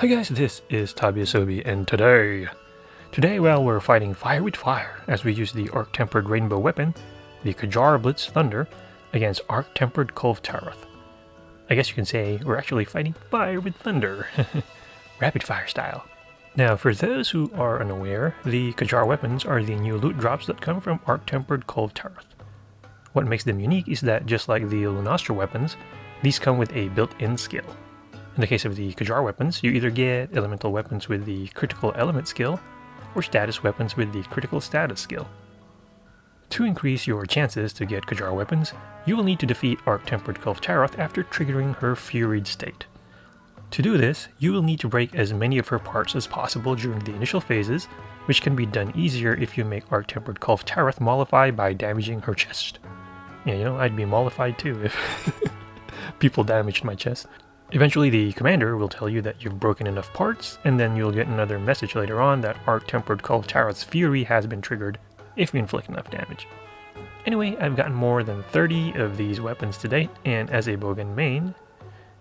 Hi guys, this is Tabiasobi, and today we're fighting fire with fire as we use the Arch Tempered Rainbow weapon, the Kjar Blitz Thunder, against Arch Tempered Kulve Tarroth. I guess you can say we're actually fighting fire with thunder, rapid fire style. Now, for those who are unaware, the Kjar Weapons are the new loot drops that come from Arch Tempered Kulve Tarroth. What makes them unique is that, just like the Lunastra weapons, these come with a built-in skill. In the case of the Kjar Weapons, you either get elemental weapons with the critical element skill, or status weapons with the critical status skill. To increase your chances to get Kjar Weapons, you will need to defeat Arch Tempered Kulve Tarroth after triggering her Furied state. To do this, you will need to break as many of her parts as possible during the initial phases, which can be done easier if you make Arch Tempered Kulve Tarroth mollify by damaging her chest. Yeah, I'd be mollified too if people damaged my chest. Eventually the commander will tell you that you've broken enough parts, and then you'll get another message later on that Arch Tempered Kulve Tarroth's Fury has been triggered if you inflict enough damage. Anyway, I've gotten more than 30 of these weapons to date, and as a Bogan main,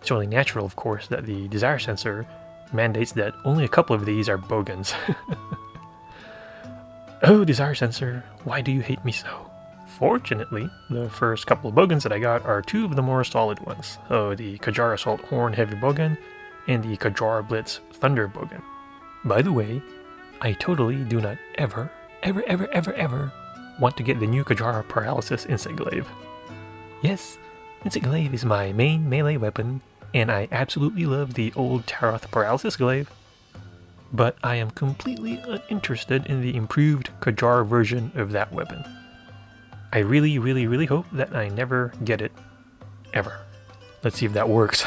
it's only natural, of course, that the desire sensor mandates that only a couple of these are Bogans. Oh, desire sensor, why do you hate me so? Fortunately, the first couple of Bogans that I got are two of the more solid ones, so the Kjar Assault Horn Heavy Bogan and the Kjar Blitz Thunder Bogan. By the way, I totally do not ever want to get the new Kjar Paralysis Insect Glaive. Yes, Insect Glaive is my main melee weapon, and I absolutely love the old Tarroth Paralysis Glaive, but I am completely uninterested in the improved Kjar version of that weapon. I really hope that I never get it, ever. Let's see if that works.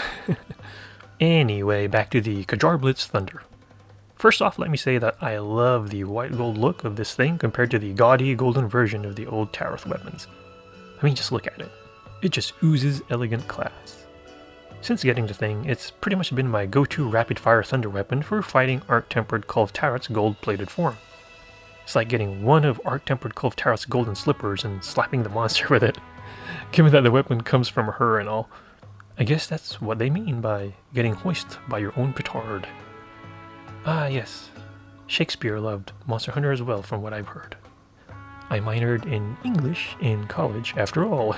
Anyway, back to the Kjar Blitz Thunder. First off, let me say that I love the white gold look of this thing compared to the gaudy golden version of the old Tarroth weapons. I mean, just look at it. It just oozes elegant class. Since getting the thing, it's pretty much been my go-to rapid-fire thunder weapon for fighting Arch Tempered Kulve Tarroth's gold-plated form. It's like getting one of Arch Tempered Kulve Tarroth's golden slippers and slapping the monster with it, given that the weapon comes from her and all. I guess that's what they mean by getting hoisted by your own petard. Ah yes, Shakespeare loved Monster Hunter as well, from what I've heard. I minored in English in college after all.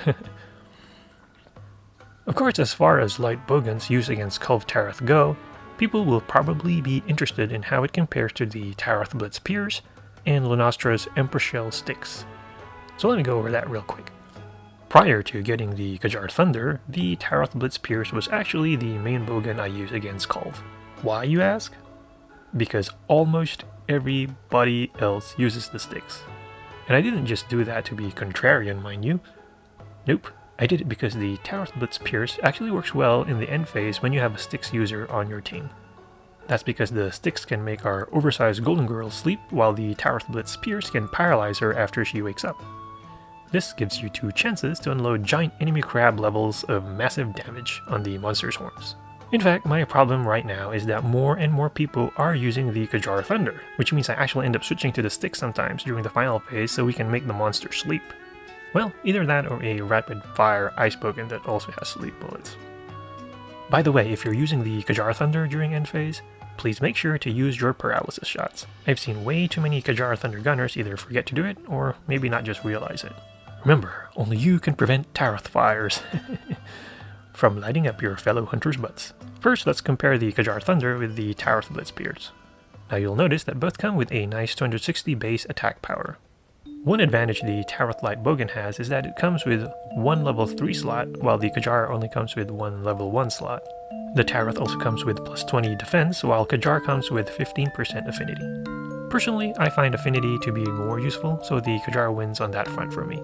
Of course, as far as light bogans used against Kulve Tarroth go, people will probably be interested in how it compares to the Tarroth Blitz Pierce and Lunastra's Emperor Shell sticks. So let me go over that real quick. Prior to getting the Kjar Thunder, the Tarroth Blitz Pierce was actually the main bogan I used against Kulve. Why, you ask? Because almost everybody else uses the sticks. And I didn't just do that to be contrarian, mind you. Nope, I did it because the Tarroth Blitz Pierce actually works well in the end phase when you have a sticks user on your team. That's because the sticks can make our oversized golden girl sleep, while the Tarroth Blitz Pierce can paralyze her after she wakes up. This gives you two chances to unload giant enemy crab levels of massive damage on the monster's horns. In fact, my problem right now is that more and more people are using the Kjar Thunder, which means I actually end up switching to the sticks sometimes during the final phase so we can make the monster sleep. Well, either that or a rapid fire ice bogan that also has sleep bullets. By the way, if you're using the Kjar Thunder during end phase, please make sure to use your paralysis shots. I've seen way too many Kjar Thunder gunners either forget to do it, or maybe not just realize it. Remember, only you can prevent Tarroth fires from lighting up your fellow hunters' butts. First, let's compare the Kjar Thunder with the Tarroth Blitz Pierce. Now you'll notice that both come with a nice 260 base attack power. One advantage the Tarroth Light Bogan has is that it comes with one level 3 slot, while the Kjar only comes with one level 1 slot. The Tarroth also comes with plus 20 defense, while Kjar comes with 15% affinity. Personally, I find affinity to be more useful, so the Kjar wins on that front for me.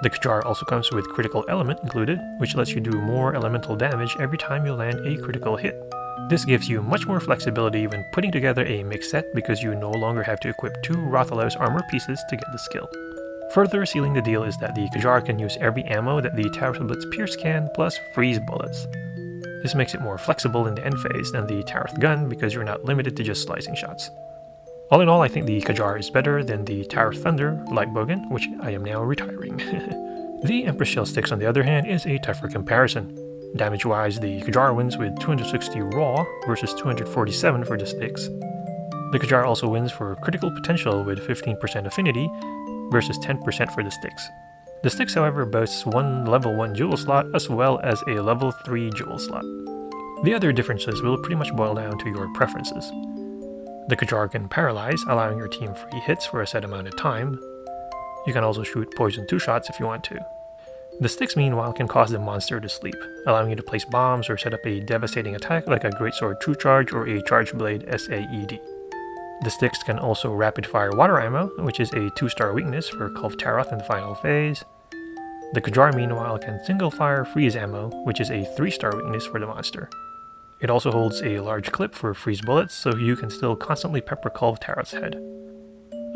The Kjar also comes with critical element included, which lets you do more elemental damage every time you land a critical hit. This gives you much more flexibility when putting together a mix set because you no longer have to equip 2 Rathalos armor pieces to get the skill. Further sealing the deal is that the Kjar can use every ammo that the Tarroth Blitz Pierce can, plus freeze bullets. This makes it more flexible in the end phase than the Tarroth gun because you're not limited to just slicing shots. All in all, I think the Kjar is better than the Tarroth Thunder Light Bogan, which I am now retiring. The Empress Shell Sticks, on the other hand, is a tougher comparison. Damage-wise, the Kjar wins with 260 raw versus 247 for the sticks. The Kjar also wins for critical potential with 15% affinity versus 10% for the sticks. The sticks, however, boasts one level 1 jewel slot as well as a level 3 jewel slot. The other differences will pretty much boil down to your preferences. The Kjar can paralyze, allowing your team free hits for a set amount of time. You can also shoot poison 2-shots if you want to. The sticks, meanwhile, can cause the monster to sleep, allowing you to place bombs or set up a devastating attack like a Greatsword True Charge or a Charge Blade SAED. The sticks can also rapid-fire water ammo, which is a 2-star weakness for Kulve Tarroth in the final phase. The Kjar, meanwhile, can single-fire freeze ammo, which is a 3-star weakness for the monster. It also holds a large clip for freeze bullets, so you can still constantly pepper Kulve Tarroth's head.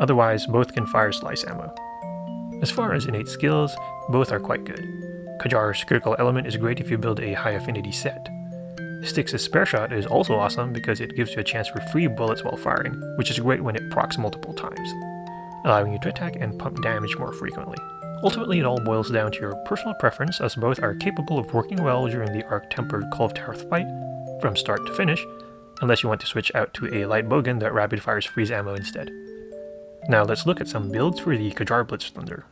Otherwise, both can fire slice ammo. As far as innate skills, both are quite good. Kjar's critical element is great if you build a high affinity set. Styx' spare shot is also awesome because it gives you a chance for free bullets while firing, which is great when it procs multiple times, allowing you to attack and pump damage more frequently. Ultimately, it all boils down to your personal preference, as both are capable of working well during the Arch Tempered Kulve Tarroth fight, from start to finish, unless you want to switch out to a light bowgun that rapid fires freeze ammo instead. Now let's look at some builds for the Kjarr Blitz Thunder.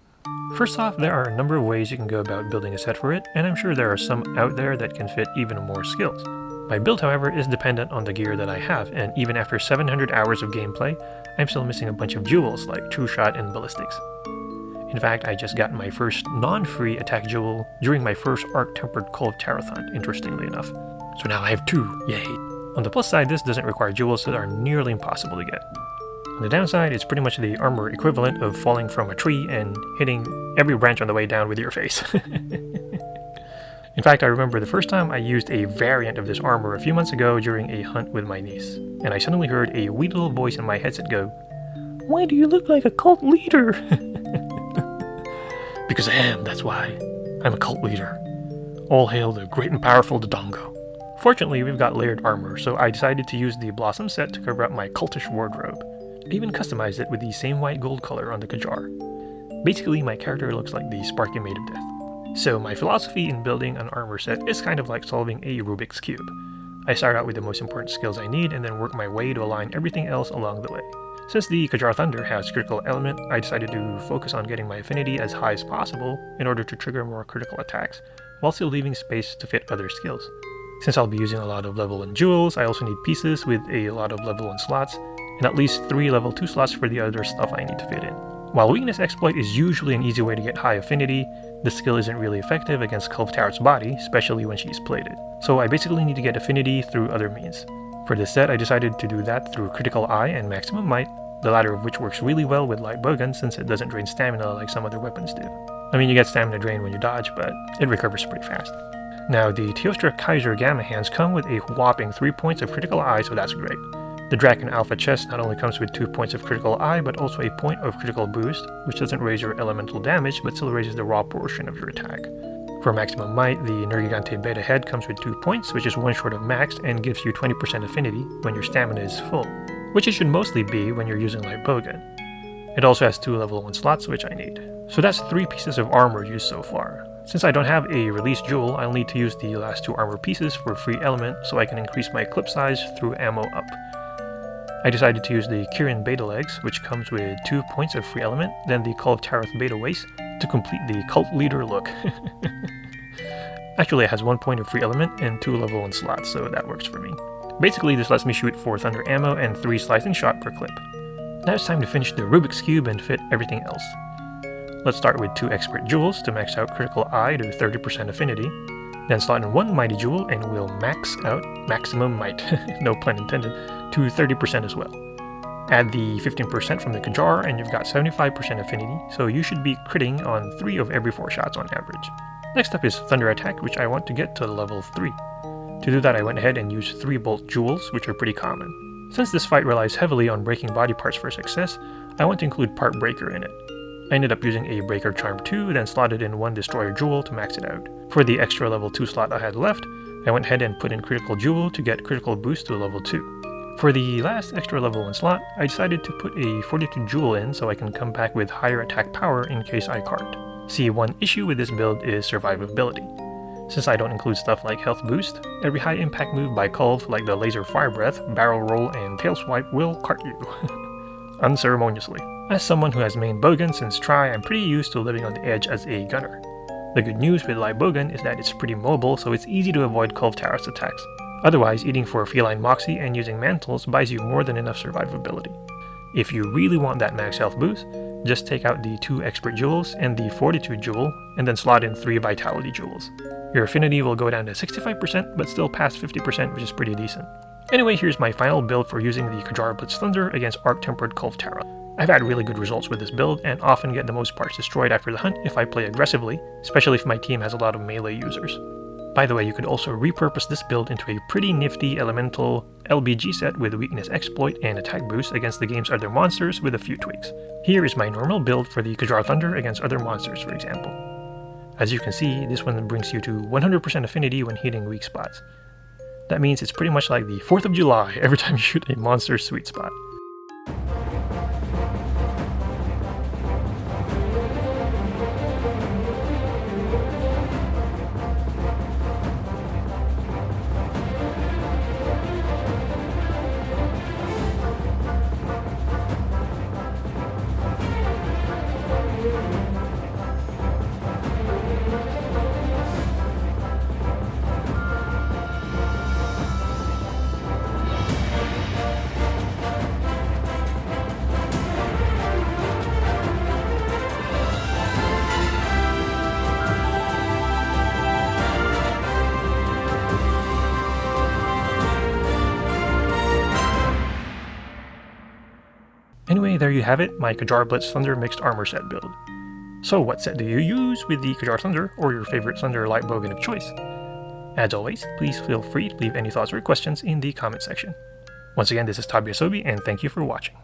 First off, there are a number of ways you can go about building a set for it, and I'm sure there are some out there that can fit even more skills. My build, however, is dependent on the gear that I have, and even after 700 hours of gameplay, I'm still missing a bunch of jewels like True Shot and Ballistics. In fact, I just got my first non-free attack jewel during my first Arch Tempered Kulve Tarroth hunt, interestingly enough. So now I have 2, yay! On the plus side, this doesn't require jewels that are nearly impossible to get. On the downside, it's pretty much the armor equivalent of falling from a tree and hitting every branch on the way down with your face. In fact, I remember the first time I used a variant of this armor a few months ago during a hunt with my niece, and I suddenly heard a wee little voice in my headset go, "Why do you look like a cult leader?" Because I am, that's why. I'm a cult leader. All hail the great and powerful Dodongo. Fortunately, we've got layered armor, so I decided to use the Blossom set to cover up my cultish wardrobe. I even customized it with the same white gold color on the Kjar. Basically, my character looks like the Sparky Maid of Death. So my philosophy in building an armor set is kind of like solving a Rubik's Cube. I start out with the most important skills I need and then work my way to align everything else along the way. Since the Kjar Thunder has critical element, I decided to focus on getting my affinity as high as possible in order to trigger more critical attacks, while still leaving space to fit other skills. Since I'll be using a lot of level 1 jewels, I also need pieces with a lot of level 1 slots, and at least 3 level 2 slots for the other stuff I need to fit in. While Weakness Exploit is usually an easy way to get high affinity, this skill isn't really effective against Kulve Tarroth's body, especially when she's plated. So I basically need to get affinity through other means. For this set, I decided to do that through Critical Eye and Maximum Might, the latter of which works really well with light bowguns since it doesn't drain stamina like some other weapons do. I mean, you get stamina drain when you dodge, but it recovers pretty fast. Now, the Teostra Kaiser Gamma Hands come with a whopping 3 points of Critical Eye, so that's great. The Draken Alpha chest not only comes with 2 points of Critical Eye, but also a point of Critical Boost, which doesn't raise your elemental damage, but still raises the raw portion of your attack. For Maximum Might, the Nergigante Beta Head comes with 2 points, which is 1 short of max, and gives you 20% affinity when your stamina is full, which it should mostly be when you're using light bowgun. It also has 2 level 1 slots, which I need. So that's 3 pieces of armor used so far. Since I don't have a release jewel, I'll need to use the last 2 armor pieces for free element so I can increase my clip size through ammo up. I decided to use the Kirin Beta Legs, which comes with 2 points of free element, then the Kulve Tarroth Beta Waist to complete the cult leader look. Actually, it has 1 point of free element and 2 level 1 slots, so that works for me. Basically, this lets me shoot 4 thunder ammo and 3 slicing shot per clip. Now it's time to finish the Rubik's Cube and fit everything else. Let's start with 2 expert jewels to max out Critical Eye to 30% affinity, then slot in 1 mighty jewel and we'll max out Maximum Might, no pun intended, to 30% as well. Add the 15% from the Kjar and you've got 75% affinity, so you should be critting on 3 of every 4 shots on average. Next up is Thunder Attack, which I want to get to level 3. To do that, I went ahead and used 3 bolt jewels, which are pretty common. Since this fight relies heavily on breaking body parts for success, I want to include Part Breaker in it. I ended up using a Breaker Charm 2, then slotted in 1 Destroyer Jewel to max it out. For the extra level 2 slot I had left, I went ahead and put in Critical Jewel to get Critical Boost to level 2. For the last extra level 1 slot, I decided to put a Fortitude Jewel in so I can come back with higher attack power in case I cart. See, one issue with this build is survivability. Since I don't include stuff like health boost, every high impact move by Kulve like the laser fire breath, barrel roll, and tail swipe will cart you. Unceremoniously. As someone who has mained bowgun since Tri, I'm pretty used to living on the edge as a gunner. The good news with light bowgun is that it's pretty mobile, so it's easy to avoid Kulve Tarroth's attacks. Otherwise, eating for feline moxie and using mantles buys you more than enough survivability. If you really want that max health boost, just take out the 2 expert jewels and the fortitude jewel, and then slot in 3 vitality jewels. Your affinity will go down to 65%, but still past 50%, which is pretty decent. Anyway, here's my final build for using the Kjarr Blitz Thunder against Arch Tempered Kulve Tarroth. I've had really good results with this build, and often get the most parts destroyed after the hunt if I play aggressively, especially if my team has a lot of melee users. By the way, you could also repurpose this build into a pretty nifty elemental LBG set with weakness exploit and attack boost against the game's other monsters with a few tweaks. Here is my normal build for the Kjar Thunder against other monsters, for example. As you can see, this one brings you to 100% affinity when hitting weak spots. That means it's pretty much like the 4th of July every time you shoot a monster's sweet spot. Anyway, there you have it, my Kjar Blitz Thunder mixed armor set build. So what set do you use with the Kjar Thunder, or your favorite Thunder light bowgun of choice? As always, please feel free to leave any thoughts or questions in the comment section. Once again, this is Tabi Asobi, and thank you for watching.